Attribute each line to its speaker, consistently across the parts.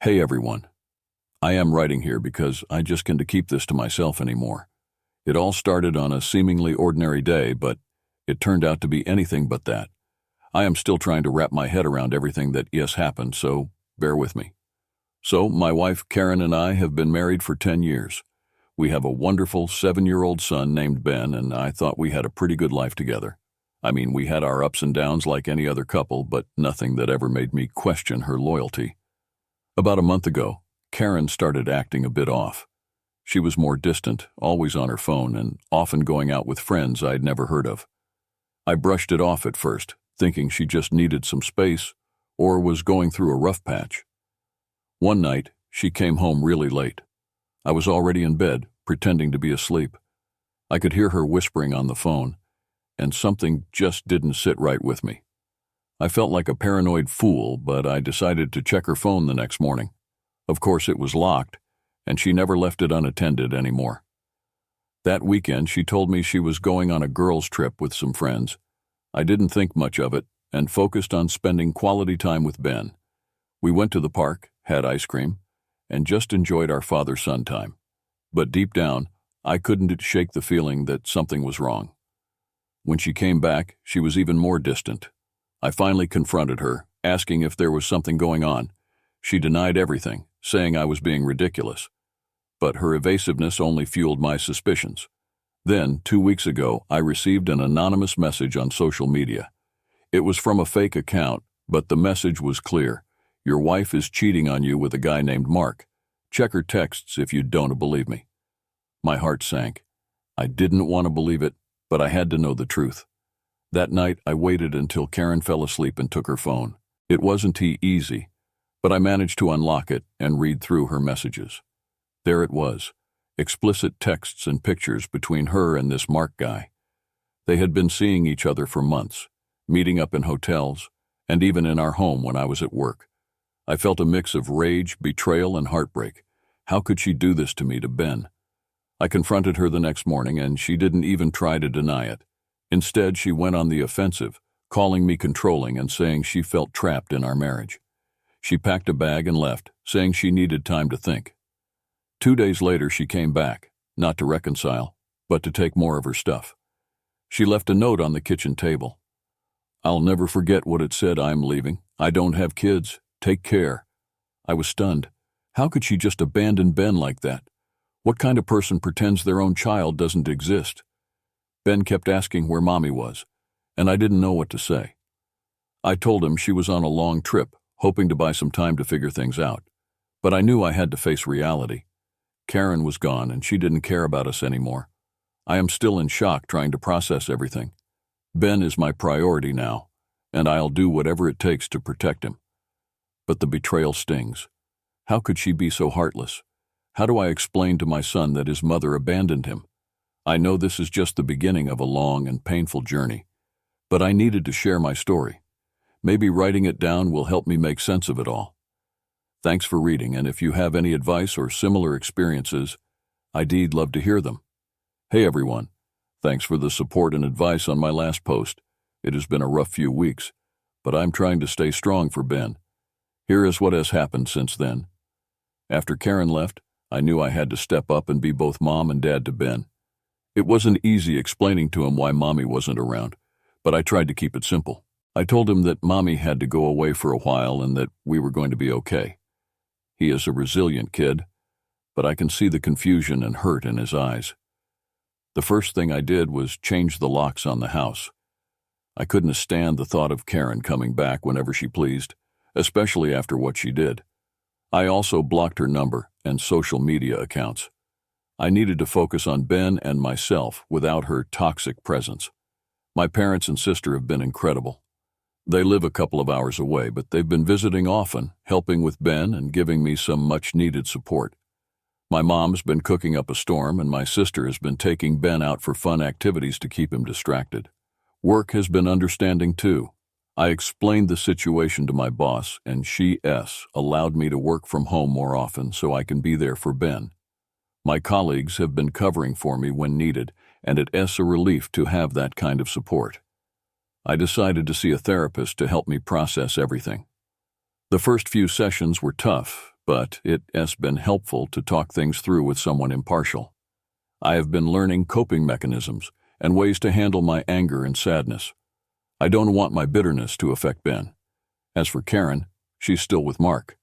Speaker 1: Hey everyone, I am writing here because I just can't keep this to myself anymore. It all started on a seemingly ordinary day, but it turned out to be anything but that. I am still trying to wrap my head around everything that happened, so bear with me. So, my wife Karen and I have been married for 10 years. We have a wonderful 7-year-old son named Ben, and I thought we had a pretty good life together. I mean, we had our ups and downs like any other couple, but nothing that ever made me question her loyalty. About a month ago, Karen started acting a bit off. She was more distant, always on her phone, and often going out with friends I'd never heard of. I brushed it off at first, thinking she just needed some space or was going through a rough patch. One night, she came home really late. I was already in bed, pretending to be asleep. I could hear her whispering on the phone, and something just didn't sit right with me. I felt like a paranoid fool, but I decided to check her phone the next morning. Of course, it was locked, and she never left it unattended anymore. That weekend, she told me she was going on a girls' trip with some friends. I didn't think much of it and focused on spending quality time with Ben. We went to the park, had ice cream, and just enjoyed our father-son time. But deep down, I couldn't shake the feeling that something was wrong. When she came back, she was even more distant. I finally confronted her, asking if there was something going on. She denied everything, saying I was being ridiculous. But her evasiveness only fueled my suspicions. Then, 2 weeks ago, I received an anonymous message on social media. It was from a fake account, but the message was clear. Your wife is cheating on you with a guy named Mark. Check her texts if you don't believe me. My heart sank. I didn't want to believe it, but I had to know the truth. That night, I waited until Karen fell asleep and took her phone. It wasn't easy, but I managed to unlock it and read through her messages. There it was, explicit texts and pictures between her and this Mark guy. They had been seeing each other for months, meeting up in hotels, and even in our home when I was at work. I felt a mix of rage, betrayal, and heartbreak. How could she do this to me, to Ben? I confronted her the next morning, and she didn't even try to deny it. Instead, she went on the offensive, calling me controlling and saying she felt trapped in our marriage. She packed a bag and left, saying she needed time to think. 2 days later, she came back, not to reconcile, but to take more of her stuff. She left a note on the kitchen table. I'll never forget what it said. I'm leaving. I don't have kids. Take care. I was stunned. How could she just abandon Ben like that? What kind of person pretends their own child doesn't exist? Ben kept asking where Mommy was, and I didn't know what to say. I told him she was on a long trip, hoping to buy some time to figure things out. But I knew I had to face reality. Karen was gone, and she didn't care about us anymore. I am still in shock trying to process everything. Ben is my priority now, and I'll do whatever it takes to protect him. But the betrayal stings. How could she be so heartless? How do I explain to my son that his mother abandoned him? I know this is just the beginning of a long and painful journey, but I needed to share my story. Maybe writing it down will help me make sense of it all. Thanks for reading, and if you have any advice or similar experiences, I'd love to hear them. Hey everyone, thanks for the support and advice on my last post. It has been a rough few weeks, but I'm trying to stay strong for Ben. Here is what has happened since then. After Karen left, I knew I had to step up and be both mom and dad to Ben. It wasn't easy explaining to him why Mommy wasn't around, but I tried to keep it simple. I told him that Mommy had to go away for a while and that we were going to be okay. He is a resilient kid, but I can see the confusion and hurt in his eyes. The first thing I did was change the locks on the house. I couldn't stand the thought of Karen coming back whenever she pleased, especially after what she did. I also blocked her number and social media accounts. I needed to focus on Ben and myself without her toxic presence. My parents and sister have been incredible. They live a couple of hours away, but they've been visiting often, helping with Ben and giving me some much-needed support. My mom's been cooking up a storm, and my sister has been taking Ben out for fun activities to keep him distracted. Work has been understanding too. I explained the situation to my boss, and she allowed me to work from home more often so I can be there for Ben. My colleagues have been covering for me when needed, and it's a relief to have that kind of support. I decided to see a therapist to help me process everything. The first few sessions were tough, but it has been helpful to talk things through with someone impartial. I have been learning coping mechanisms and ways to handle my anger and sadness. I don't want my bitterness to affect Ben. As for Karen, she's still with Mark.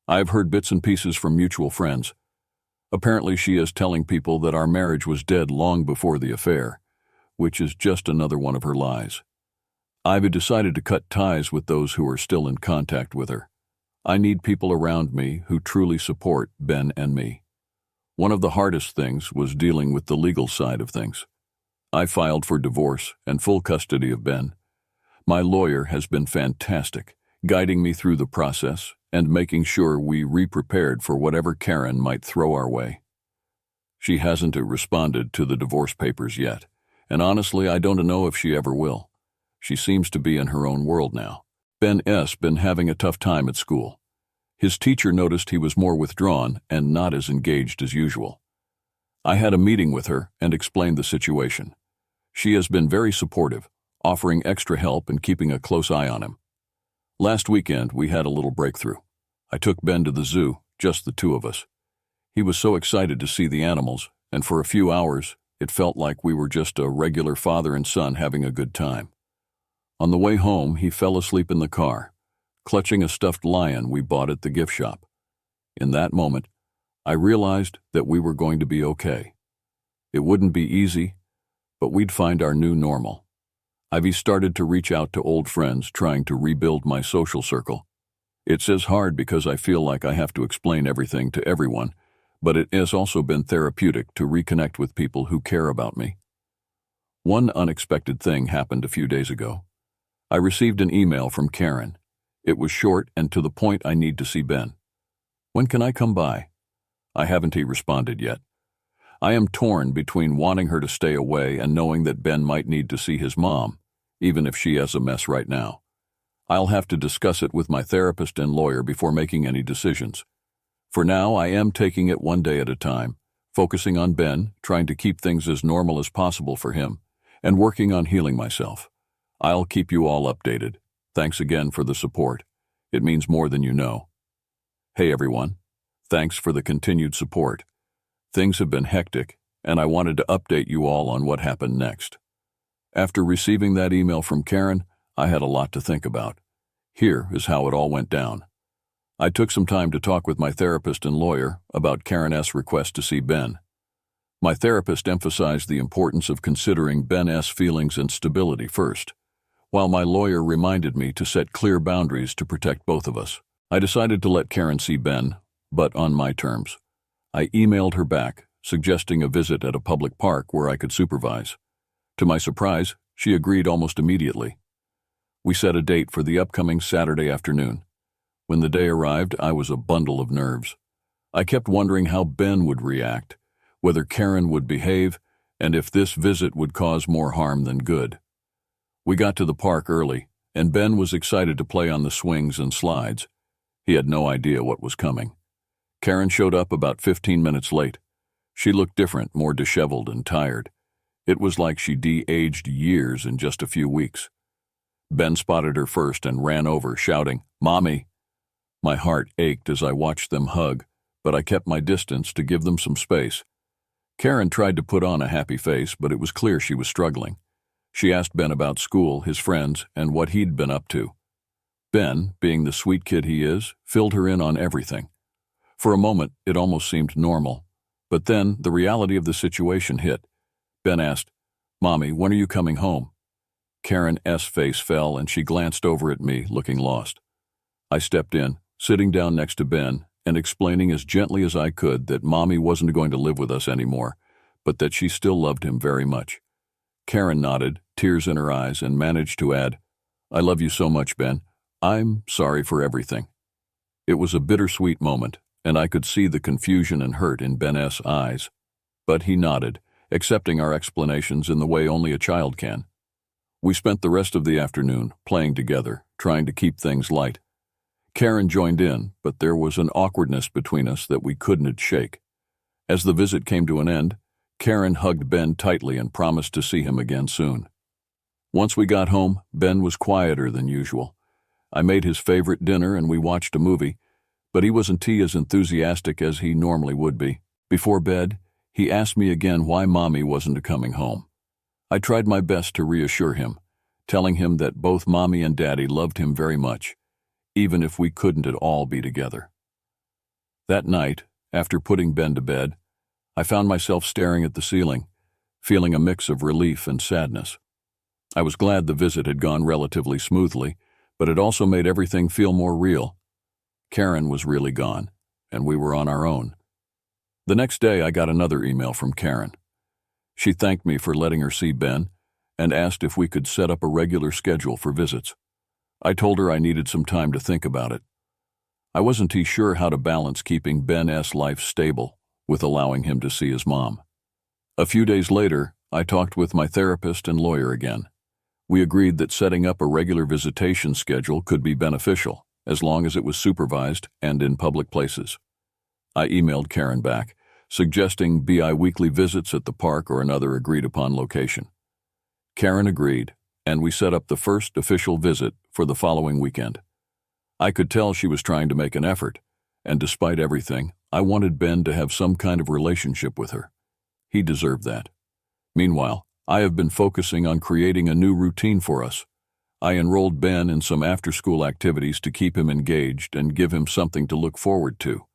Speaker 1: I have heard bits and pieces from mutual friends. Apparently she is telling people that our marriage was dead long before the affair, which is just another one of her lies. I've decided to cut ties with those who are still in contact with her. I need people around me who truly support Ben and me. One of the hardest things was dealing with the legal side of things. I filed for divorce and full custody of Ben. My lawyer has been fantastic, guiding me through the process and making sure we re-prepared for whatever Karen might throw our way. She hasn't responded to the divorce papers yet, and honestly, I don't know if she ever will. She seems to be in her own world now. Ben's been having a tough time at school. His teacher noticed he was more withdrawn and not as engaged as usual. I had a meeting with her and explained the situation. She has been very supportive, offering extra help and keeping a close eye on him. Last weekend, we had a little breakthrough. I took Ben to the zoo, just the two of us. He was so excited to see the animals, and for a few hours, it felt like we were just a regular father and son having a good time. On the way home, he fell asleep in the car, clutching a stuffed lion we bought at the gift shop. In that moment, I realized that we were going to be okay. It wouldn't be easy, but we'd find our new normal. I've started to reach out to old friends, trying to rebuild my social circle. It's as hard because I feel like I have to explain everything to everyone, but it has also been therapeutic to reconnect with people who care about me. One unexpected thing happened a few days ago. I received an email from Karen. It was short and to the point. I need to see Ben. When can I come by? I haven't responded yet. I am torn between wanting her to stay away and knowing that Ben might need to see his mom, even if she has a mess right now. I'll have to discuss it with my therapist and lawyer before making any decisions. For now, I am taking it one day at a time, focusing on Ben, trying to keep things as normal as possible for him, and working on healing myself. I'll keep you all updated. Thanks again for the support. It means more than you know. Hey everyone, thanks for the continued support. Things have been hectic, and I wanted to update you all on what happened next. After receiving that email from Karen, I had a lot to think about. Here is how it all went down. I took some time to talk with my therapist and lawyer about Karen's request to see Ben. My therapist emphasized the importance of considering Ben's feelings and stability first, while my lawyer reminded me to set clear boundaries to protect both of us. I decided to let Karen see Ben, but on my terms. I emailed her back, suggesting a visit at a public park where I could supervise. To my surprise, she agreed almost immediately. We set a date for the upcoming Saturday afternoon. When the day arrived, I was a bundle of nerves. I kept wondering how Ben would react, whether Karen would behave, and if this visit would cause more harm than good. We got to the park early, and Ben was excited to play on the swings and slides. He had no idea what was coming. Karen showed up about 15 minutes late. She looked different, more disheveled and tired. It was like she de-aged years in just a few weeks. Ben spotted her first and ran over, shouting, "Mommy!" My heart ached as I watched them hug, but I kept my distance to give them some space. Karen tried to put on a happy face, but it was clear she was struggling. She asked Ben about school, his friends, and what he'd been up to. Ben, being the sweet kid he is, filled her in on everything. For a moment, it almost seemed normal, but then the reality of the situation hit. Ben asked, "Mommy, when are you coming home?" Karen's face fell and she glanced over at me, looking lost. I stepped in, sitting down next to Ben, and explaining as gently as I could that Mommy wasn't going to live with us anymore, but that she still loved him very much. Karen nodded, tears in her eyes, and managed to add, "I love you so much, Ben. I'm sorry for everything." It was a bittersweet moment, and I could see the confusion and hurt in Ben's eyes. But he nodded, accepting our explanations in the way only a child can. We spent the rest of the afternoon playing together, trying to keep things light. Karen joined in, but there was an awkwardness between us that we couldn't shake. As the visit came to an end, Karen hugged Ben tightly and promised to see him again soon. Once we got home, Ben was quieter than usual. I made his favorite dinner and we watched a movie, but he wasn't as enthusiastic as he normally would be. Before bed, he asked me again why Mommy wasn't coming home. I tried my best to reassure him, telling him that both Mommy and Daddy loved him very much, even if we couldn't at all be together. That night, after putting Ben to bed, I found myself staring at the ceiling, feeling a mix of relief and sadness. I was glad the visit had gone relatively smoothly, but it also made everything feel more real. Karen was really gone, and we were on our own. The next day, I got another email from Karen. She thanked me for letting her see Ben and asked if we could set up a regular schedule for visits. I told her I needed some time to think about it. I wasn't too sure how to balance keeping Ben's life stable with allowing him to see his mom. A few days later, I talked with my therapist and lawyer again. We agreed that setting up a regular visitation schedule could be beneficial, as long as it was supervised and in public places. I emailed Karen back, suggesting bi-weekly visits at the park or another agreed-upon location. Karen agreed, and we set up the first official visit for the following weekend. I could tell she was trying to make an effort, and despite everything, I wanted Ben to have some kind of relationship with her. He deserved that. Meanwhile, I have been focusing on creating a new routine for us. I enrolled Ben in some after-school activities to keep him engaged and give him something to look forward to.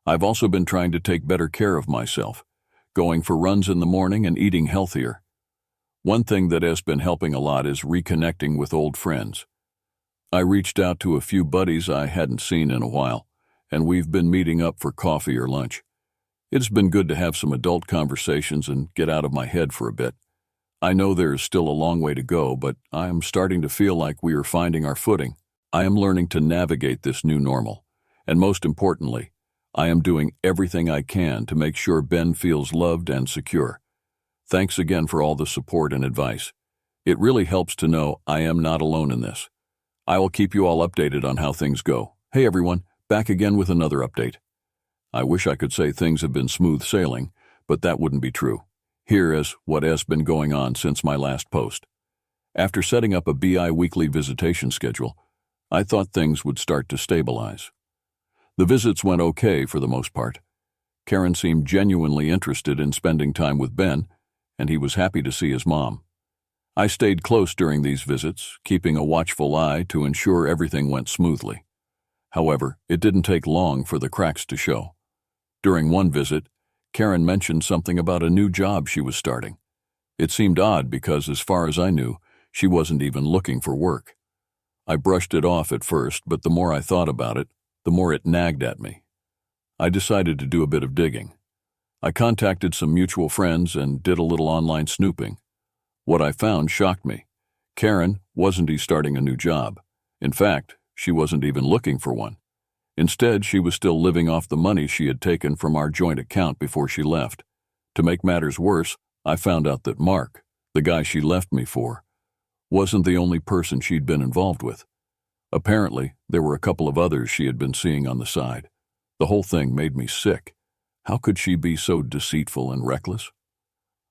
Speaker 1: I've also been trying to take better care of myself, going for runs in the morning and eating healthier. One thing that has been helping a lot is reconnecting with old friends. I reached out to a few buddies I hadn't seen in a while, and we've been meeting up for coffee or lunch. It's been good to have some adult conversations and get out of my head for a bit. I know there is still a long way to go, but I am starting to feel like we are finding our footing. I am learning to navigate this new normal, and most importantly, I am doing everything I can to make sure Ben feels loved and secure. Thanks again for all the support and advice. It really helps to know I am not alone in this. I will keep you all updated on how things go. Hey everyone, back again with another update. I wish I could say things have been smooth sailing, but that wouldn't be true. Here is what has been going on since my last post. After setting up a bi-weekly visitation schedule, I thought things would start to stabilize. The visits went okay for the most part. Karen seemed genuinely interested in spending time with Ben, and he was happy to see his mom. I stayed close during these visits, keeping a watchful eye to ensure everything went smoothly. However, it didn't take long for the cracks to show. During one visit, Karen mentioned something about a new job she was starting. It seemed odd because, as far as I knew, she wasn't even looking for work. I brushed it off at first, but the more I thought about it, the more it nagged at me. I decided to do a bit of digging. I contacted some mutual friends and did a little online snooping. What I found shocked me. Karen wasn't starting a new job. In fact, she wasn't even looking for one. Instead, she was still living off the money she had taken from our joint account before she left. To make matters worse, I found out that Mark, the guy she left me for, wasn't the only person she'd been involved with. Apparently, there were a couple of others she had been seeing on the side. The whole thing made me sick. How could she be so deceitful and reckless?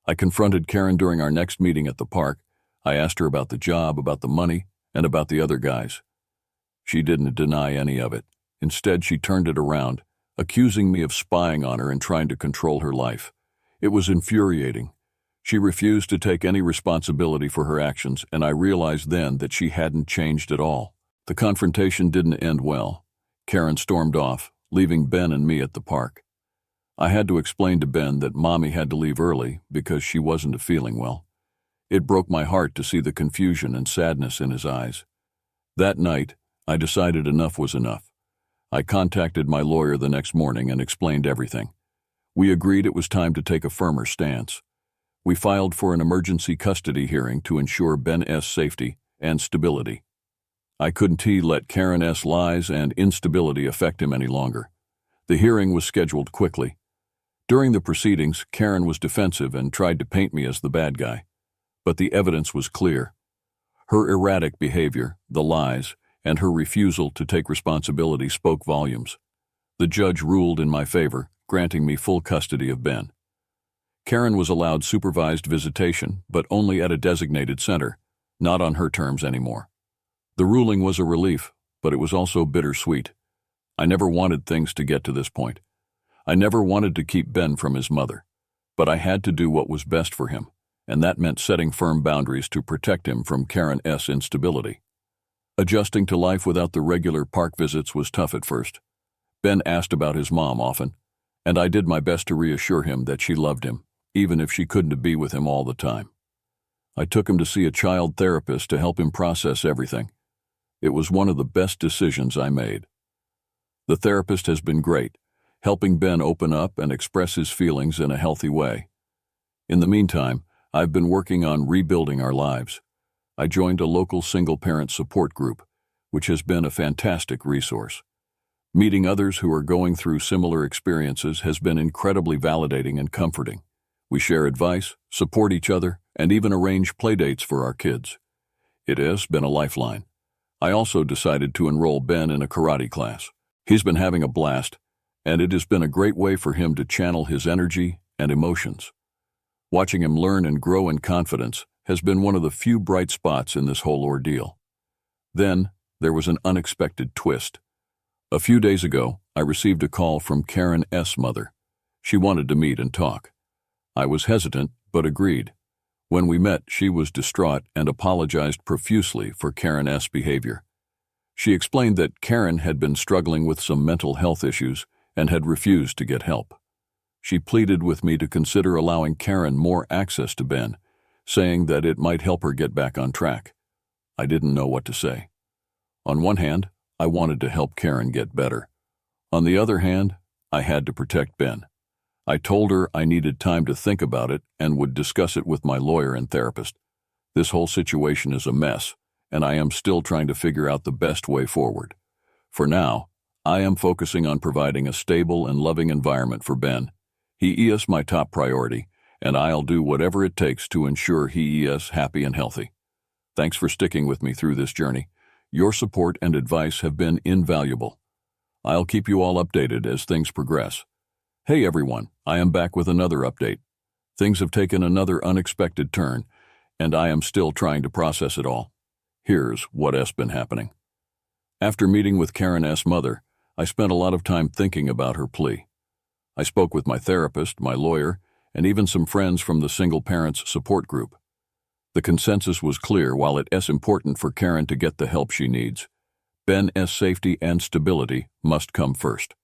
Speaker 1: I confronted Karen during our next meeting at the park. I asked her about the job, about the money, and about the other guys. She didn't deny any of it. Instead, she turned it around, accusing me of spying on her and trying to control her life. It was infuriating. She refused to take any responsibility for her actions, and I realized then that she hadn't changed at all. The confrontation didn't end well. Karen stormed off, leaving Ben and me at the park. I had to explain to Ben that Mommy had to leave early because she wasn't feeling well. It broke my heart to see the confusion and sadness in his eyes. That night, I decided enough was enough. I contacted my lawyer the next morning and explained everything. We agreed it was time to take a firmer stance. We filed for an emergency custody hearing to ensure Ben's safety and stability. I couldn't let Karen's lies and instability affect him any longer. The hearing was scheduled quickly. During the proceedings, Karen was defensive and tried to paint me as the bad guy. But the evidence was clear. Her erratic behavior, the lies, and her refusal to take responsibility spoke volumes. The judge ruled in my favor, granting me full custody of Ben. Karen was allowed supervised visitation, but only at a designated center, not on her terms anymore. The ruling was a relief, but it was also bittersweet. I never wanted things to get to this point. I never wanted to keep Ben from his mother. But I had to do what was best for him, and that meant setting firm boundaries to protect him from Karen's instability. Adjusting to life without the regular park visits was tough at first. Ben asked about his mom often, and I did my best to reassure him that she loved him, even if she couldn't be with him all the time. I took him to see a child therapist to help him process everything. It was one of the best decisions I made. The therapist has been great, helping Ben open up and express his feelings in a healthy way. In the meantime, I've been working on rebuilding our lives. I joined a local single-parent support group, which has been a fantastic resource. Meeting others who are going through similar experiences has been incredibly validating and comforting. We share advice, support each other, and even arrange playdates for our kids. It has been a lifeline. I also decided to enroll Ben in a karate class. He's been having a blast, and it has been a great way for him to channel his energy and emotions. Watching him learn and grow in confidence has been one of the few bright spots in this whole ordeal. Then, there was an unexpected twist. A few days ago, I received a call from Karen's mother. She wanted to meet and talk. I was hesitant, but agreed. When we met, she was distraught and apologized profusely for Karen's behavior. She explained that Karen had been struggling with some mental health issues and had refused to get help. She pleaded with me to consider allowing Karen more access to Ben, saying that it might help her get back on track. I didn't know what to say. On one hand, I wanted to help Karen get better. On the other hand, I had to protect Ben. I told her I needed time to think about it and would discuss it with my lawyer and therapist. This whole situation is a mess, and I am still trying to figure out the best way forward. For now, I am focusing on providing a stable and loving environment for Ben. He is my top priority, and I'll do whatever it takes to ensure he is happy and healthy. Thanks for sticking with me through this journey. Your support and advice have been invaluable. I'll keep you all updated as things progress. Hey everyone, I am back with another update. Things have taken another unexpected turn, and I am still trying to process it all. Here's what has been happening. After meeting with Karen's mother, I spent a lot of time thinking about her plea. I spoke with my therapist, my lawyer, and even some friends from the single parents support group. The consensus was clear. While it is important for Karen to get the help she needs, Ben's safety and stability must come first.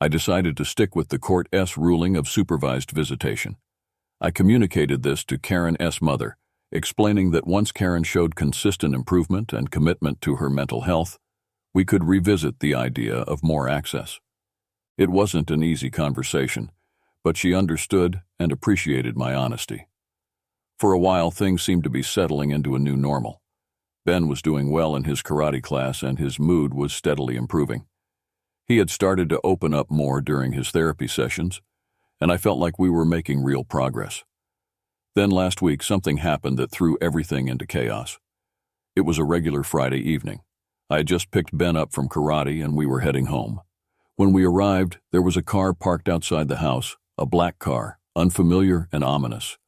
Speaker 1: I decided to stick with the court's ruling of supervised visitation. I communicated this to Karen's mother, explaining that once Karen showed consistent improvement and commitment to her mental health, we could revisit the idea of more access. It wasn't an easy conversation, but she understood and appreciated my honesty. For a while, things seemed to be settling into a new normal. Ben was doing well in his karate class and his mood was steadily improving. He had started to open up more during his therapy sessions, and I felt like we were making real progress. Then last week, something happened that threw everything into chaos. It was a regular Friday evening. I had just picked Ben up from karate and we were heading home. When we arrived, there was a car parked outside the house, a black car, unfamiliar and ominous.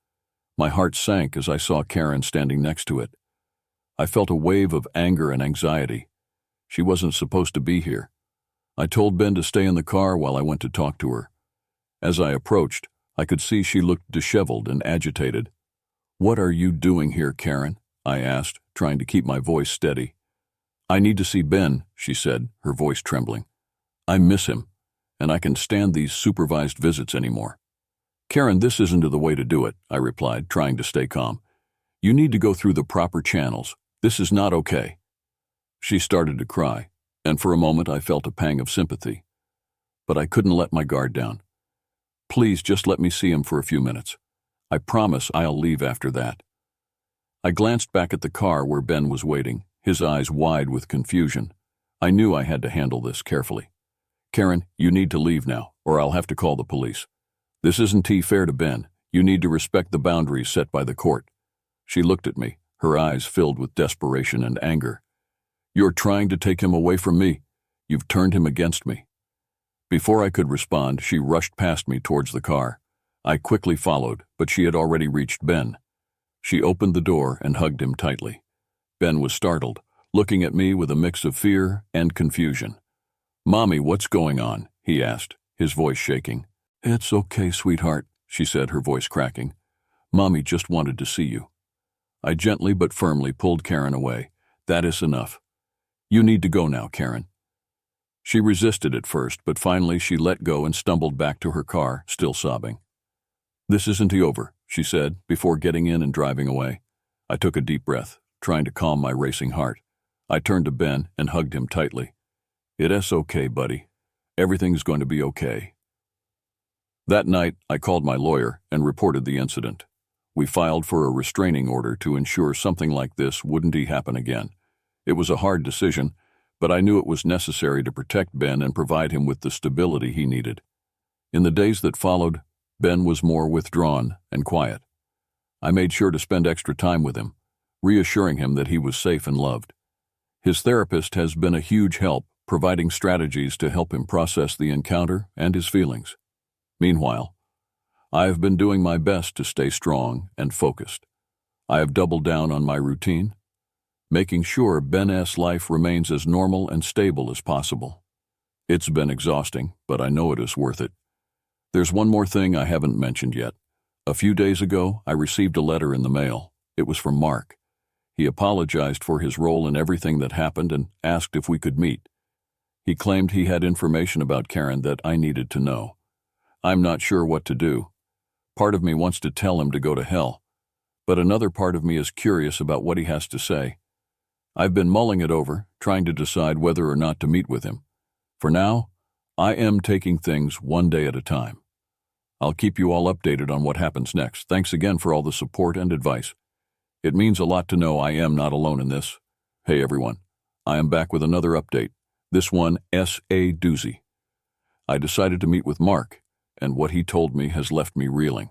Speaker 1: My heart sank as I saw Karen standing next to it. I felt a wave of anger and anxiety. She wasn't supposed to be here. I told Ben to stay in the car while I went to talk to her. As I approached, I could see she looked disheveled and agitated. "What are you doing here, Karen?" I asked, trying to keep my voice steady. "I need to see Ben," she said, her voice trembling. "I miss him, and I can't stand these supervised visits anymore." "Karen, this isn't the way to do it," I replied, trying to stay calm. "You need to go through the proper channels. This is not okay." She started to cry, and for a moment I felt a pang of sympathy. But I couldn't let my guard down. "Please just let me see him for a few minutes. I promise I'll leave after that." I glanced back at the car where Ben was waiting, his eyes wide with confusion. I knew I had to handle this carefully. "Karen, you need to leave now, or I'll have to call the police. This isn't fair to Ben. You need to respect the boundaries set by the court." She looked at me, her eyes filled with desperation and anger. "You're trying to take him away from me. You've turned him against me." Before I could respond, she rushed past me towards the car. I quickly followed, but she had already reached Ben. She opened the door and hugged him tightly. Ben was startled, looking at me with a mix of fear and confusion. "Mommy, what's going on?" he asked, his voice shaking. "It's okay, sweetheart," she said, her voice cracking. "Mommy just wanted to see you." I gently but firmly pulled Karen away. "That is enough. You need to go now, Karen." She resisted at first, but finally she let go and stumbled back to her car, still sobbing. "This isn't over," she said, before getting in and driving away. I took a deep breath, trying to calm my racing heart. I turned to Ben and hugged him tightly. "It's okay, buddy. Everything's going to be okay." That night, I called my lawyer and reported the incident. We filed for a restraining order to ensure something like this wouldn't happen again. It was a hard decision, but I knew it was necessary to protect Ben and provide him with the stability he needed. In the days that followed, Ben was more withdrawn and quiet. I made sure to spend extra time with him, reassuring him that he was safe and loved. His therapist has been a huge help, providing strategies to help him process the encounter and his feelings. Meanwhile, I have been doing my best to stay strong and focused. I have doubled down on my routine, making sure Ben's life remains as normal and stable as possible. It's been exhausting, but I know it is worth it. There's one more thing I haven't mentioned yet. A few days ago, I received a letter in the mail. It was from Mark. He apologized for his role in everything that happened and asked if we could meet. He claimed he had information about Karen that I needed to know. I'm not sure what to do. Part of me wants to tell him to go to hell, but another part of me is curious about what he has to say. I've been mulling it over, trying to decide whether or not to meet with him. For now, I am taking things one day at a time. I'll keep you all updated on what happens next. Thanks again for all the support and advice. It means a lot to know I am not alone in this. Hey everyone, I am back with another update. This one, S.A. doozy. I decided to meet with Mark, and what he told me has left me reeling.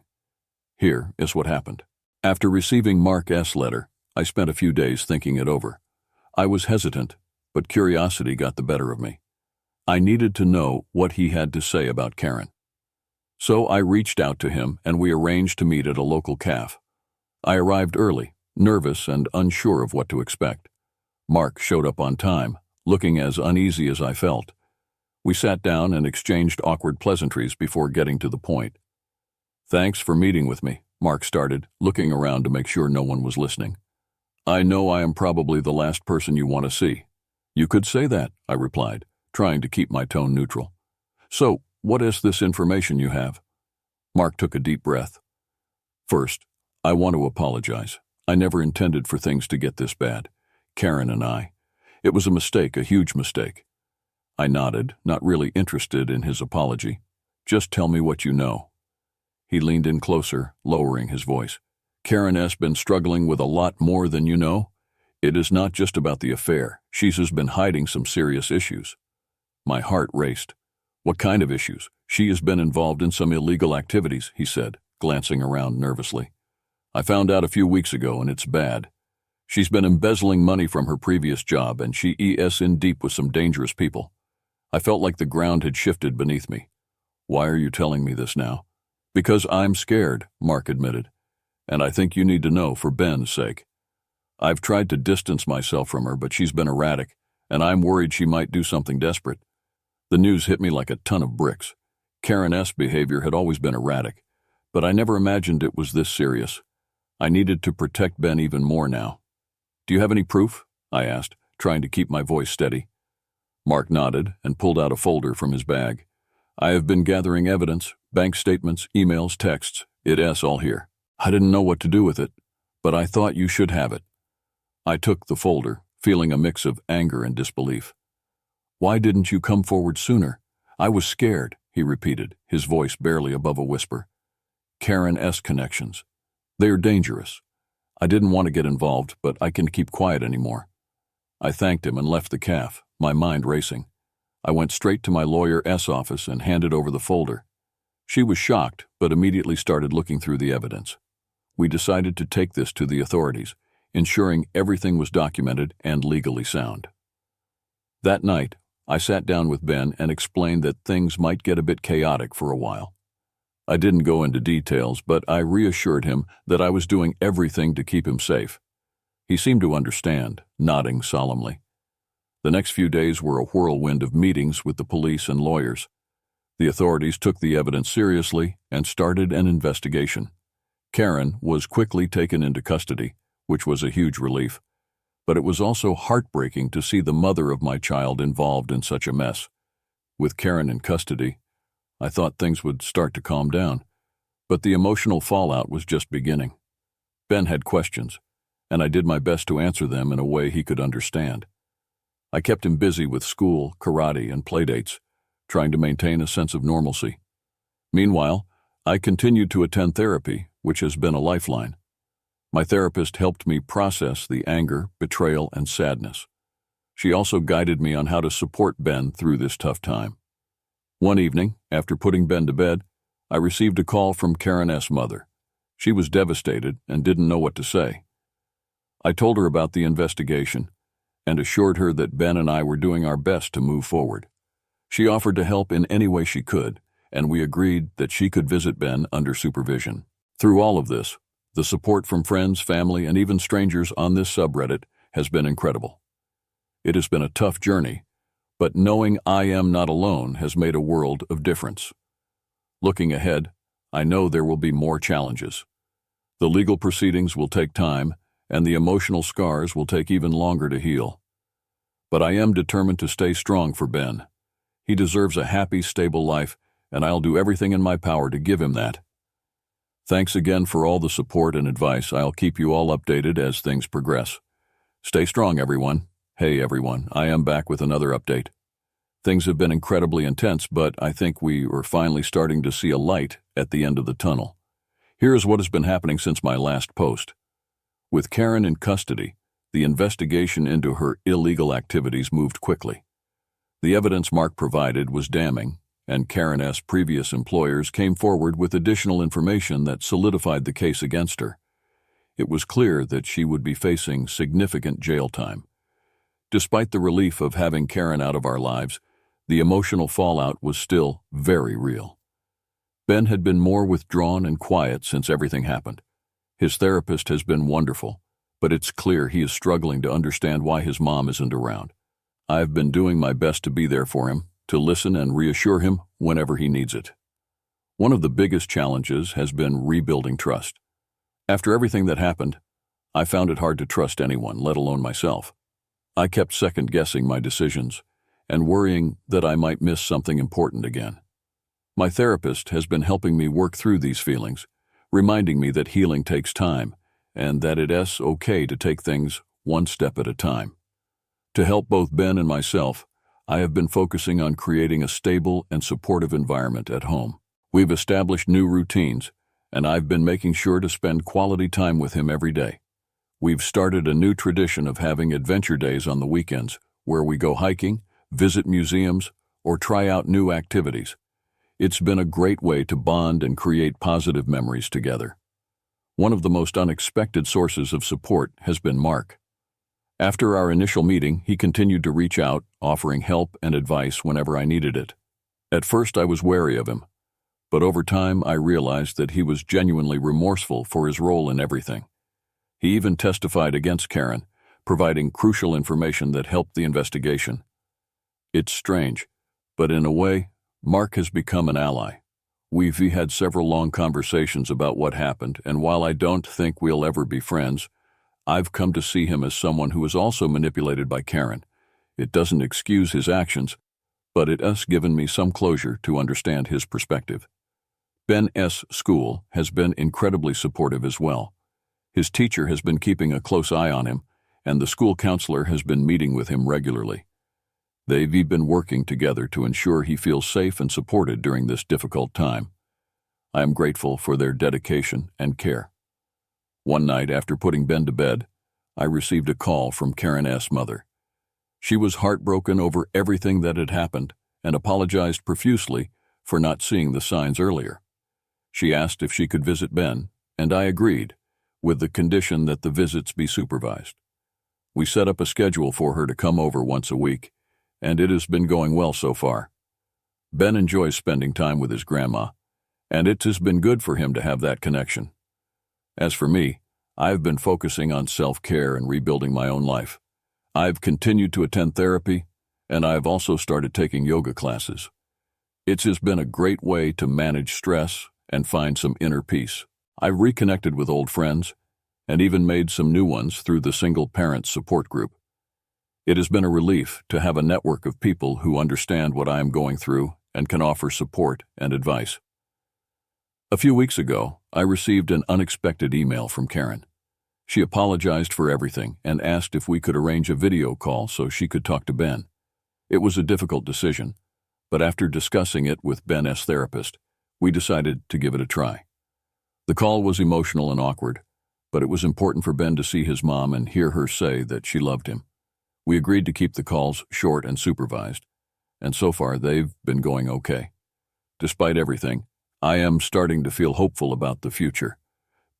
Speaker 1: Here is what happened. After receiving Mark's letter, I spent a few days thinking it over. I was hesitant, but curiosity got the better of me. I needed to know what he had to say about Karen. So I reached out to him and we arranged to meet at a local cafe. I arrived early, nervous and unsure of what to expect. Mark showed up on time, looking as uneasy as I felt. We sat down and exchanged awkward pleasantries before getting to the point. "Thanks for meeting with me," Mark started, looking around to make sure no one was listening. "I know I am probably the last person you want to see." "You could say that," I replied, trying to keep my tone neutral. "So, what is this information you have?" Mark took a deep breath. "First, I want to apologize. I never intended for things to get this bad. Karen and I. It was a mistake, a huge mistake." I nodded, not really interested in his apology. "Just tell me what you know." He leaned in closer, lowering his voice. "Karen has been struggling with a lot more than you know. It is not just about the affair. She has been hiding some serious issues." My heart raced. "What kind of issues?" "She has been involved in some illegal activities," he said, glancing around nervously. "I found out a few weeks ago, and it's bad. She's been embezzling money from her previous job, and she is in deep with some dangerous people." I felt like the ground had shifted beneath me. "Why are you telling me this now?" "Because I'm scared," Mark admitted. "And I think you need to know for Ben's sake. I've tried to distance myself from her, but she's been erratic, and I'm worried she might do something desperate." The news hit me like a ton of bricks. Karen's behavior had always been erratic, but I never imagined it was this serious. I needed to protect Ben even more now. "Do you have any proof?" I asked, trying to keep my voice steady. Mark nodded and pulled out a folder from his bag. "I have been gathering evidence, bank statements, emails, texts. It's all here." I didn't know what to do with it, but I thought you should have it. I took the folder, feeling a mix of anger and disbelief. "Why didn't you come forward sooner?" "I was scared," he repeated, his voice barely above a whisper. "Karen's connections. They are dangerous. I didn't want to get involved, but I can't keep quiet anymore." I thanked him and left the cafe, my mind racing. I went straight to my lawyer's office and handed over the folder. She was shocked, but immediately started looking through the evidence. We decided to take this to the authorities, ensuring everything was documented and legally sound. That night, I sat down with Ben and explained that things might get a bit chaotic for a while. I didn't go into details, but I reassured him that I was doing everything to keep him safe. He seemed to understand, nodding solemnly. The next few days were a whirlwind of meetings with the police and lawyers. The authorities took the evidence seriously and started an investigation. Karen was quickly taken into custody, which was a huge relief. But it was also heartbreaking to see the mother of my child involved in such a mess. With Karen in custody, I thought things would start to calm down, but the emotional fallout was just beginning. Ben had questions, and I did my best to answer them in a way he could understand. I kept him busy with school, karate, and playdates, trying to maintain a sense of normalcy. Meanwhile, I continued to attend therapy, which has been a lifeline. My therapist helped me process the anger, betrayal, and sadness. She also guided me on how to support Ben through this tough time. One evening, after putting Ben to bed, I received a call from Karen S.'s mother. She was devastated and didn't know what to say. I told her about the investigation and assured her that Ben and I were doing our best to move forward. She offered to help in any way she could, and we agreed that she could visit Ben under supervision. Through all of this, the support from friends, family, and even strangers on this subreddit has been incredible. It has been a tough journey, but knowing I am not alone has made a world of difference. Looking ahead, I know there will be more challenges. The legal proceedings will take time, and the emotional scars will take even longer to heal. But I am determined to stay strong for Ben. He deserves a happy, stable life, and I'll do everything in my power to give him that. Thanks again for all the support and advice. I'll keep you all updated as things progress. Stay strong, everyone. Hey, everyone, I am back with another update. Things have been incredibly intense, but I think we are finally starting to see a light at the end of the tunnel. Here is what has been happening since my last post. With Karen in custody, the investigation into her illegal activities moved quickly. The evidence Mark provided was damning, and Karen S.'s previous employers came forward with additional information that solidified the case against her. It was clear that she would be facing significant jail time. Despite the relief of having Karen out of our lives, the emotional fallout was still very real. Ben had been more withdrawn and quiet since everything happened. His therapist has been wonderful, but it's clear he is struggling to understand why his mom isn't around. I've been doing my best to be there for him, to listen and reassure him whenever he needs it. One of the biggest challenges has been rebuilding trust. After everything that happened, I found it hard to trust anyone, let alone myself. I kept second-guessing my decisions and worrying that I might miss something important again. My therapist has been helping me work through these feelings, reminding me that healing takes time and that it is okay to take things one step at a time. To help both Ben and myself, I have been focusing on creating a stable and supportive environment at home. We've established new routines, and I've been making sure to spend quality time with him every day. We've started a new tradition of having adventure days on the weekends, where we go hiking, visit museums, or try out new activities. It's been a great way to bond and create positive memories together. One of the most unexpected sources of support has been Mark. After our initial meeting, he continued to reach out, offering help and advice whenever I needed it. At first, I was wary of him, but over time, I realized that he was genuinely remorseful for his role in everything. He even testified against Karen, providing crucial information that helped the investigation. It's strange, but in a way, Mark has become an ally. We've had several long conversations about what happened, and while I don't think we'll ever be friends, I've come to see him as someone who was also manipulated by Karen. It doesn't excuse his actions, but it has given me some closure to understand his perspective. Ben S. School has been incredibly supportive as well. His teacher has been keeping a close eye on him, and the school counselor has been meeting with him regularly. They've been working together to ensure he feels safe and supported during this difficult time. I am grateful for their dedication and care. One night after putting Ben to bed, I received a call from Karen S.'s mother. She was heartbroken over everything that had happened and apologized profusely for not seeing the signs earlier. She asked if she could visit Ben, and I agreed, with the condition that the visits be supervised. We set up a schedule for her to come over once a week, and it has been going well so far. Ben enjoys spending time with his grandma, and it has been good for him to have that connection. As for me, I've been focusing on self-care and rebuilding my own life. I've continued to attend therapy, and I've also started taking yoga classes. It has been a great way to manage stress and find some inner peace. I've reconnected with old friends and even made some new ones through the single parent support group. It has been a relief to have a network of people who understand what I am going through and can offer support and advice. A few weeks ago, I received an unexpected email from Karen. She apologized for everything and asked if we could arrange a video call so she could talk to Ben. It was a difficult decision, but after discussing it with Ben's therapist, we decided to give it a try. The call was emotional and awkward, but it was important for Ben to see his mom and hear her say that she loved him. We agreed to keep the calls short and supervised, and so far they've been going okay. Despite everything, I am starting to feel hopeful about the future.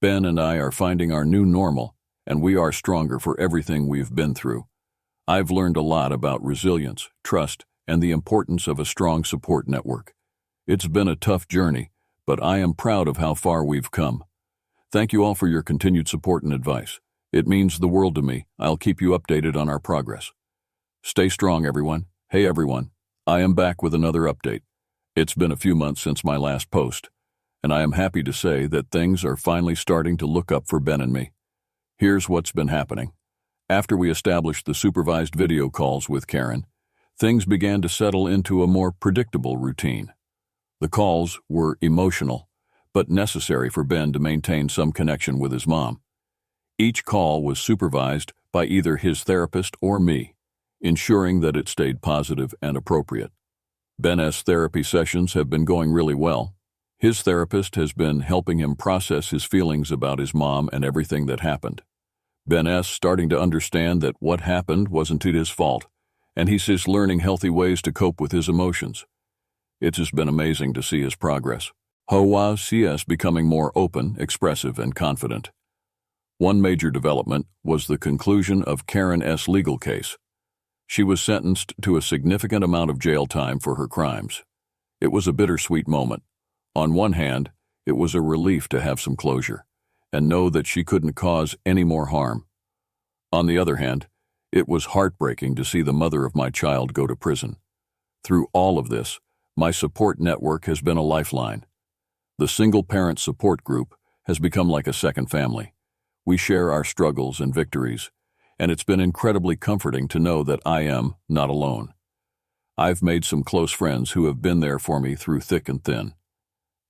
Speaker 1: Ben and I are finding our new normal, and we are stronger for everything we've been through. I've learned a lot about resilience, trust, and the importance of a strong support network. It's been a tough journey, but I am proud of how far we've come. Thank you all for your continued support and advice. It means the world to me. I'll keep you updated on our progress. Stay strong, everyone. Hey, everyone. I am back with another update. It's been a few months since my last post, and I am happy to say that things are finally starting to look up for Ben and me. Here's what's been happening. After we established the supervised video calls with Karen, things began to settle into a more predictable routine. The calls were emotional, but necessary for Ben to maintain some connection with his mom. Each call was supervised by either his therapist or me, ensuring that it stayed positive and appropriate. Ben's therapy sessions have been going really well. His therapist has been helping him process his feelings about his mom and everything that happened. Ben's starting to understand that what happened wasn't his fault, and he's just learning healthy ways to cope with his emotions. It has been amazing to see his progress. Hoa sees becoming more open, expressive, and confident. One major development was the conclusion of Karen's legal case. She was sentenced to a significant amount of jail time for her crimes. It was a bittersweet moment. On one hand, it was a relief to have some closure and know that she couldn't cause any more harm. On the other hand, it was heartbreaking to see the mother of my child go to prison. Through all of this, my support network has been a lifeline. The single-parent support group has become like a second family. We share our struggles and victories, and it's been incredibly comforting to know that I am not alone. I've made some close friends who have been there for me through thick and thin.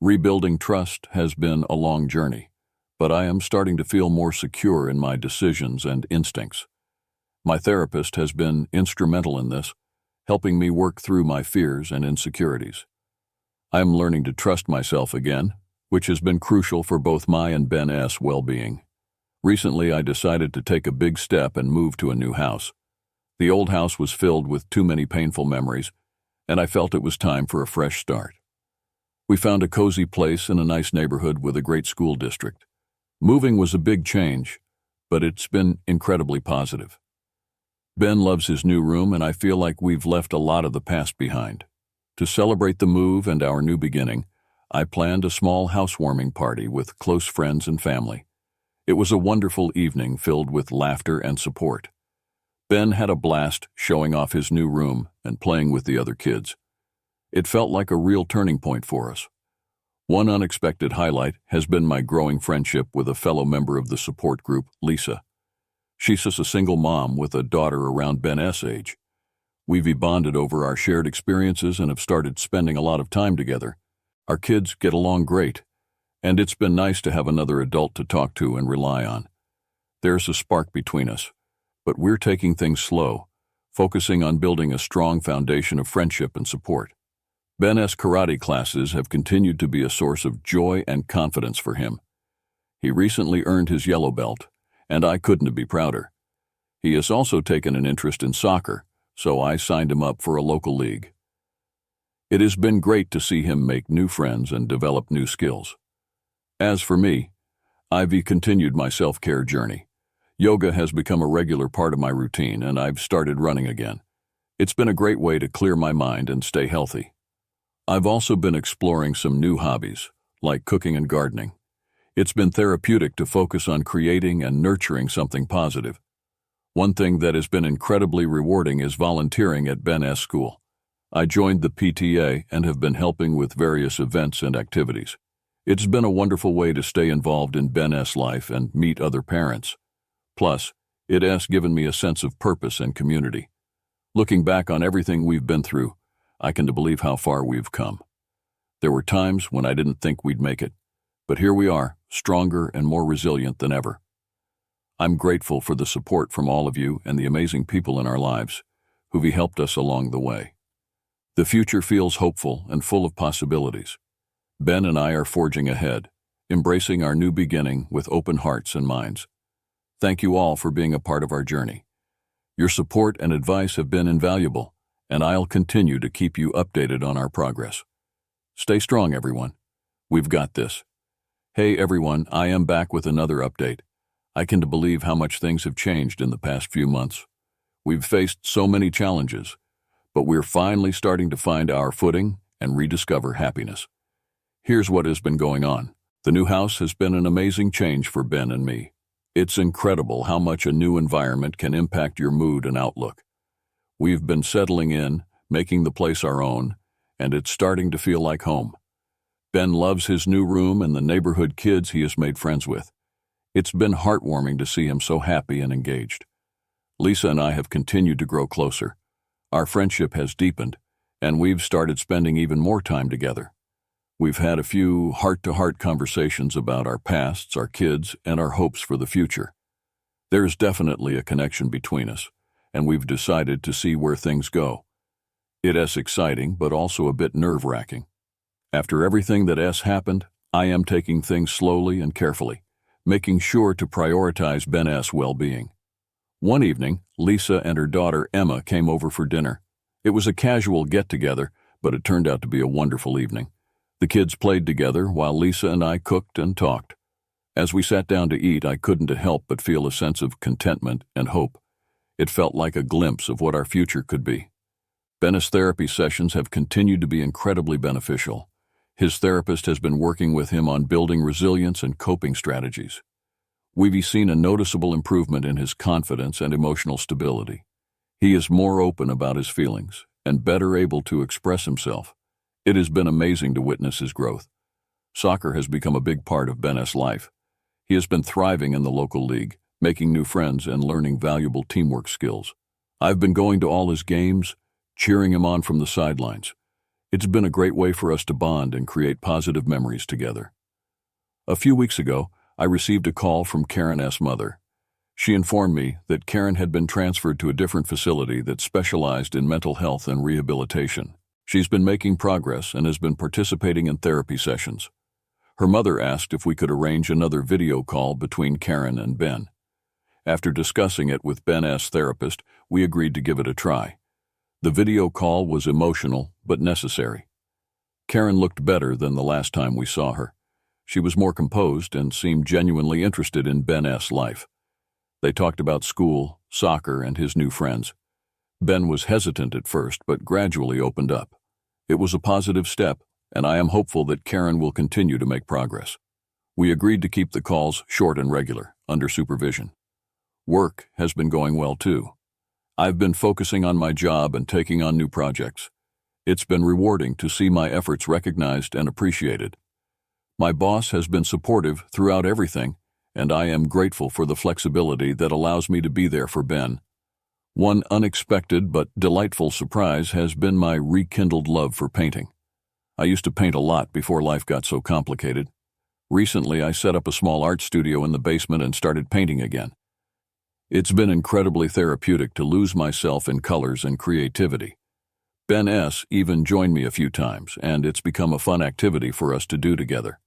Speaker 1: Rebuilding trust has been a long journey, but I am starting to feel more secure in my decisions and instincts. My therapist has been instrumental in this, helping me work through my fears and insecurities. I am learning to trust myself again, which has been crucial for both my and Ben's well-being. Recently, I decided to take a big step and move to a new house. The old house was filled with too many painful memories, and I felt it was time for a fresh start. We found a cozy place in a nice neighborhood with a great school district. Moving was a big change, but it's been incredibly positive. Ben loves his new room, and I feel like we've left a lot of the past behind. To celebrate the move and our new beginning, I planned a small housewarming party with close friends and family. It was a wonderful evening filled with laughter and support. Ben had a blast showing off his new room and playing with the other kids. It felt like a real turning point for us. One unexpected highlight has been my growing friendship with a fellow member of the support group, Lisa. She's just a single mom with a daughter around Ben's age. We've bonded over our shared experiences and have started spending a lot of time together. Our kids get along great, and it's been nice to have another adult to talk to and rely on. There's a spark between us, but we're taking things slow, focusing on building a strong foundation of friendship and support. Ben's karate classes have continued to be a source of joy and confidence for him. He recently earned his yellow belt, and I couldn't be prouder. He has also taken an interest in soccer, so I signed him up for a local league. It has been great to see him make new friends and develop new skills. As for me, I've continued my self-care journey. Yoga has become a regular part of my routine, and I've started running again. It's been a great way to clear my mind and stay healthy. I've also been exploring some new hobbies, like cooking and gardening. It's been therapeutic to focus on creating and nurturing something positive. One thing that has been incredibly rewarding is volunteering at Ben S. School. I joined the PTA and have been helping with various events and activities. It's been a wonderful way to stay involved in Ben S. life and meet other parents. Plus, it has given me a sense of purpose and community. Looking back on everything we've been through, I can believe how far we've come. There were times when I didn't think we'd make it, but here we are, stronger and more resilient than ever. I'm grateful for the support from all of you and the amazing people in our lives who've helped us along the way. The future feels hopeful and full of possibilities. Ben and I are forging ahead, embracing our new beginning with open hearts and minds. Thank you all for being a part of our journey. Your support and advice have been invaluable, and I'll continue to keep you updated on our progress. Stay strong, everyone. We've got this. Hey, everyone, I am back with another update. I can't believe how much things have changed in the past few months. We've faced so many challenges, but we're finally starting to find our footing and rediscover happiness. Here's what has been going on. The new house has been an amazing change for Ben and me. It's incredible how much a new environment can impact your mood and outlook. We've been settling in, making the place our own, and it's starting to feel like home. Ben loves his new room and the neighborhood kids he has made friends with. It's been heartwarming to see him so happy and engaged. Lisa and I have continued to grow closer. Our friendship has deepened, and we've started spending even more time together. We've had a few heart-to-heart conversations about our pasts, our kids, and our hopes for the future. There's definitely a connection between us, and we've decided to see where things go. It is exciting, but also a bit nerve-wracking. After everything that has happened, I am taking things slowly and carefully, making sure to prioritize Ben's well-being. One evening, Lisa and her daughter Emma came over for dinner. It was a casual get-together, but it turned out to be a wonderful evening. The kids played together while Lisa and I cooked and talked. As we sat down to eat, I couldn't help but feel a sense of contentment and hope. It felt like a glimpse of what our future could be. Ben's therapy sessions have continued to be incredibly beneficial. His therapist has been working with him on building resilience and coping strategies. We've seen a noticeable improvement in his confidence and emotional stability. He is more open about his feelings and better able to express himself. It has been amazing to witness his growth. Soccer has become a big part of Ben's life. He has been thriving in the local league, making new friends and learning valuable teamwork skills. I've been going to all his games, cheering him on from the sidelines. It's been a great way for us to bond and create positive memories together. A few weeks ago, I received a call from Karen's mother. She informed me that Karen had been transferred to a different facility that specialized in mental health and rehabilitation. She's been making progress and has been participating in therapy sessions. Her mother asked if we could arrange another video call between Karen and Ben. After discussing it with Ben's therapist, we agreed to give it a try. The video call was emotional but necessary. Karen looked better than the last time we saw her. She was more composed and seemed genuinely interested in Ben's life. They talked about school, soccer, and his new friends. Ben was hesitant at first but gradually opened up. It was a positive step, and I am hopeful that Karen will continue to make progress. We agreed to keep the calls short and regular, under supervision. Work has been going well too. I've been focusing on my job and taking on new projects. It's been rewarding to see my efforts recognized and appreciated. My boss has been supportive throughout everything, and I am grateful for the flexibility that allows me to be there for Ben. One unexpected but delightful surprise has been my rekindled love for painting. I used to paint a lot before life got so complicated. Recently, I set up a small art studio in the basement and started painting again. It's been incredibly therapeutic to lose myself in colors and creativity. Ben S. even joined me a few times, and it's become a fun activity for us to do together.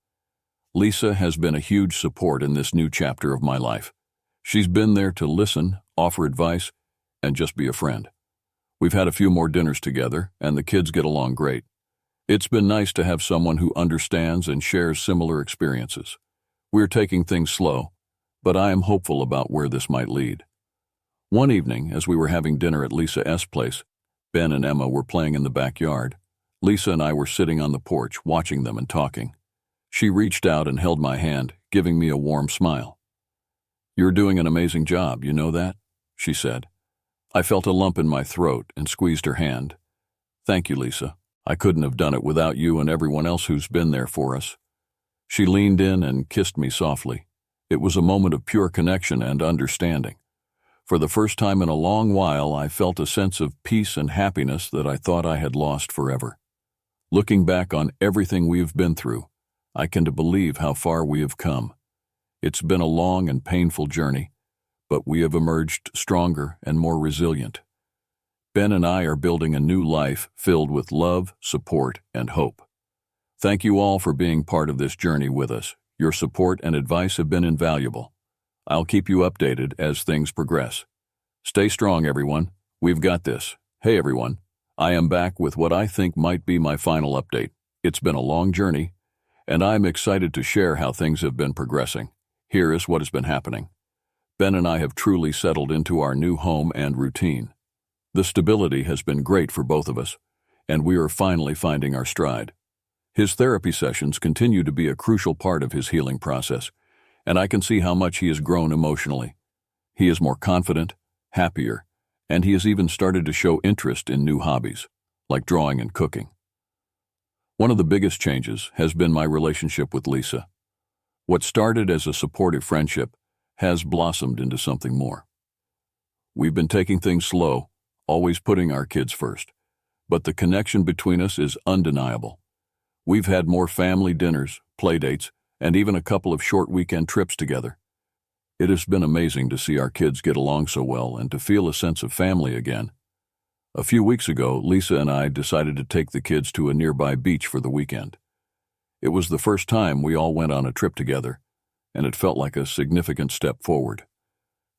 Speaker 1: Lisa has been a huge support in this new chapter of my life. She's been there to listen, offer advice, and just be a friend. We've had a few more dinners together, and the kids get along great. It's been nice to have someone who understands and shares similar experiences. We're taking things slow, but I am hopeful about where this might lead. One evening, as we were having dinner at Lisa's place, Ben and Emma were playing in the backyard. Lisa and I were sitting on the porch, watching them and talking. She reached out and held my hand, giving me a warm smile. "You're doing an amazing job, you know that?" she said. I felt a lump in my throat and squeezed her hand. Thank you, Lisa. I couldn't have done it without you and everyone else who's been there for us. She leaned in and kissed me softly. It was a moment of pure connection and understanding. For the first time in a long while, I felt a sense of peace and happiness that I thought I had lost forever. Looking back on everything we've been through, I can believe how far we have come. It's been a long and painful journey, but we have emerged stronger and more resilient. Ben and I are building a new life filled with love, support, and hope. Thank you all for being part of this journey with us. Your support and advice have been invaluable. I'll keep you updated as things progress. Stay strong, everyone. We've got this. Hey, everyone. I am back with what I think might be my final update. It's been a long journey, and I'm excited to share how things have been progressing. Here is what has been happening. Ben and I have truly settled into our new home and routine. The stability has been great for both of us, and we are finally finding our stride. His therapy sessions continue to be a crucial part of his healing process, and I can see how much he has grown emotionally. He is more confident, happier, and he has even started to show interest in new hobbies, like drawing and cooking. One of the biggest changes has been my relationship with Lisa. What started as a supportive friendship has blossomed into something more. We've been taking things slow, always putting our kids first, but the connection between us is undeniable. We've had more family dinners, playdates, and even a couple of short weekend trips together. It has been amazing to see our kids get along so well and to feel a sense of family again. A few weeks ago, Lisa and I decided to take the kids to a nearby beach for the weekend. It was the first time we all went on a trip together, and it felt like a significant step forward.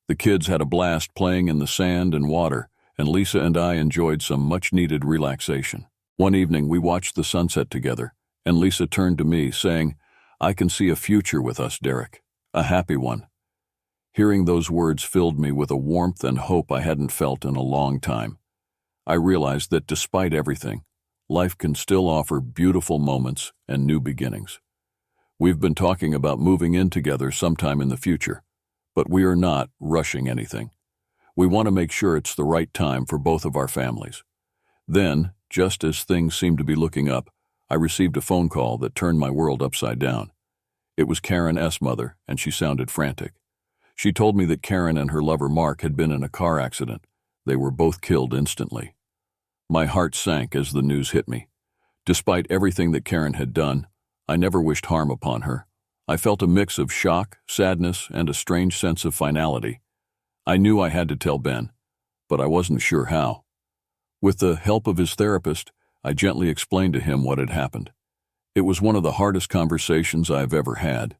Speaker 1: The kids had a blast playing in the sand and water, and Lisa and I enjoyed some much-needed relaxation. One evening, we watched the sunset together, and Lisa turned to me, saying, "I can see a future with us, Derek, a happy one." Hearing those words filled me with a warmth and hope I hadn't felt in a long time. I realized that despite everything, life can still offer beautiful moments and new beginnings. We've been talking about moving in together sometime in the future, but we are not rushing anything. We want to make sure it's the right time for both of our families. Then, just as things seemed to be looking up, I received a phone call that turned my world upside down. It was Karen S. mother, and she sounded frantic. She told me that Karen and her lover Mark had been in a car accident. They were both killed instantly. My heart sank as the news hit me. Despite everything that Karen had done, I never wished harm upon her. I felt a mix of shock, sadness, and a strange sense of finality. I knew I had to tell Ben, but I wasn't sure how. With the help of his therapist, I gently explained to him what had happened. It was one of the hardest conversations I've ever had.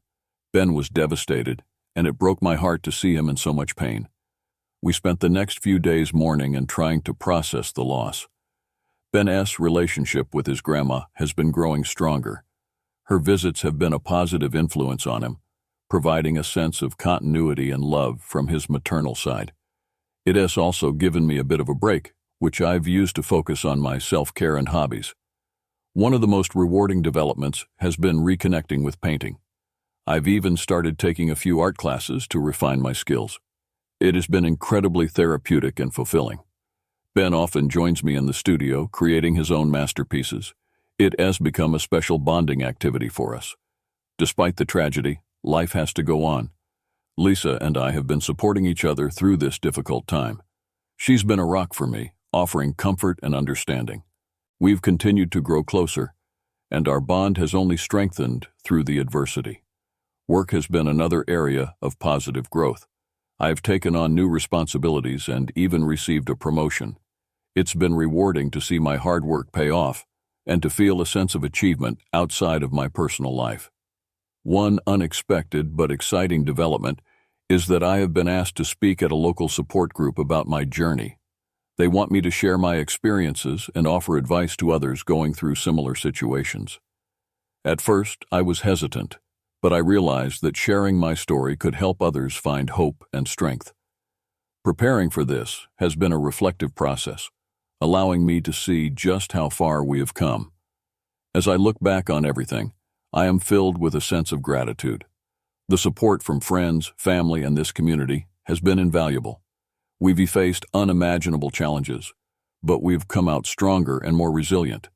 Speaker 1: Ben was devastated, and it broke my heart to see him in so much pain. We spent the next few days mourning and trying to process the loss. Ben's relationship with his grandma has been growing stronger. Her visits have been a positive influence on him, providing a sense of continuity and love from his maternal side. It has also given me a bit of a break, which I've used to focus on my self-care and hobbies. One of the most rewarding developments has been reconnecting with painting. I've even started taking a few art classes to refine my skills. It has been incredibly therapeutic and fulfilling. Ben often joins me in the studio, creating his own masterpieces. It has become a special bonding activity for us. Despite the tragedy, life has to go on. Lisa and I have been supporting each other through this difficult time. She's been a rock for me, offering comfort and understanding. We've continued to grow closer, and our bond has only strengthened through the adversity. Work has been another area of positive growth. I have taken on new responsibilities and even received a promotion. It's been rewarding to see my hard work pay off and to feel a sense of achievement outside of my personal life. One unexpected but exciting development is that I have been asked to speak at a local support group about my journey. They want me to share my experiences and offer advice to others going through similar situations. At first, I was hesitant, but I realized that sharing my story could help others find hope and strength. Preparing for this has been a reflective process, allowing me to see just how far we have come. As I look back on everything, I am filled with a sense of gratitude. The support from friends, family, and this community has been invaluable. We've faced unimaginable challenges, but we've come out stronger and more resilient.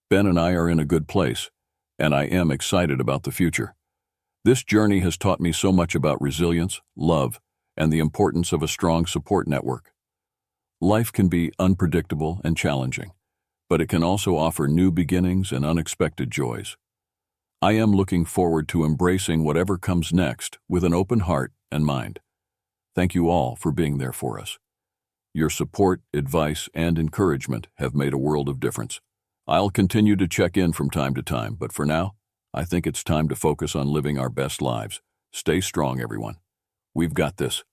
Speaker 1: Ben and I are in a good place, and I am excited about the future. This journey has taught me so much about resilience, love, and the importance of a strong support network. Life can be unpredictable and challenging, but it can also offer new beginnings and unexpected joys. I am looking forward to embracing whatever comes next with an open heart and mind. Thank you all for being there for us. Your support, advice, and encouragement have made a world of difference. I'll continue to check in from time to time, but for now, I think it's time to focus on living our best lives. Stay strong, everyone. We've got this.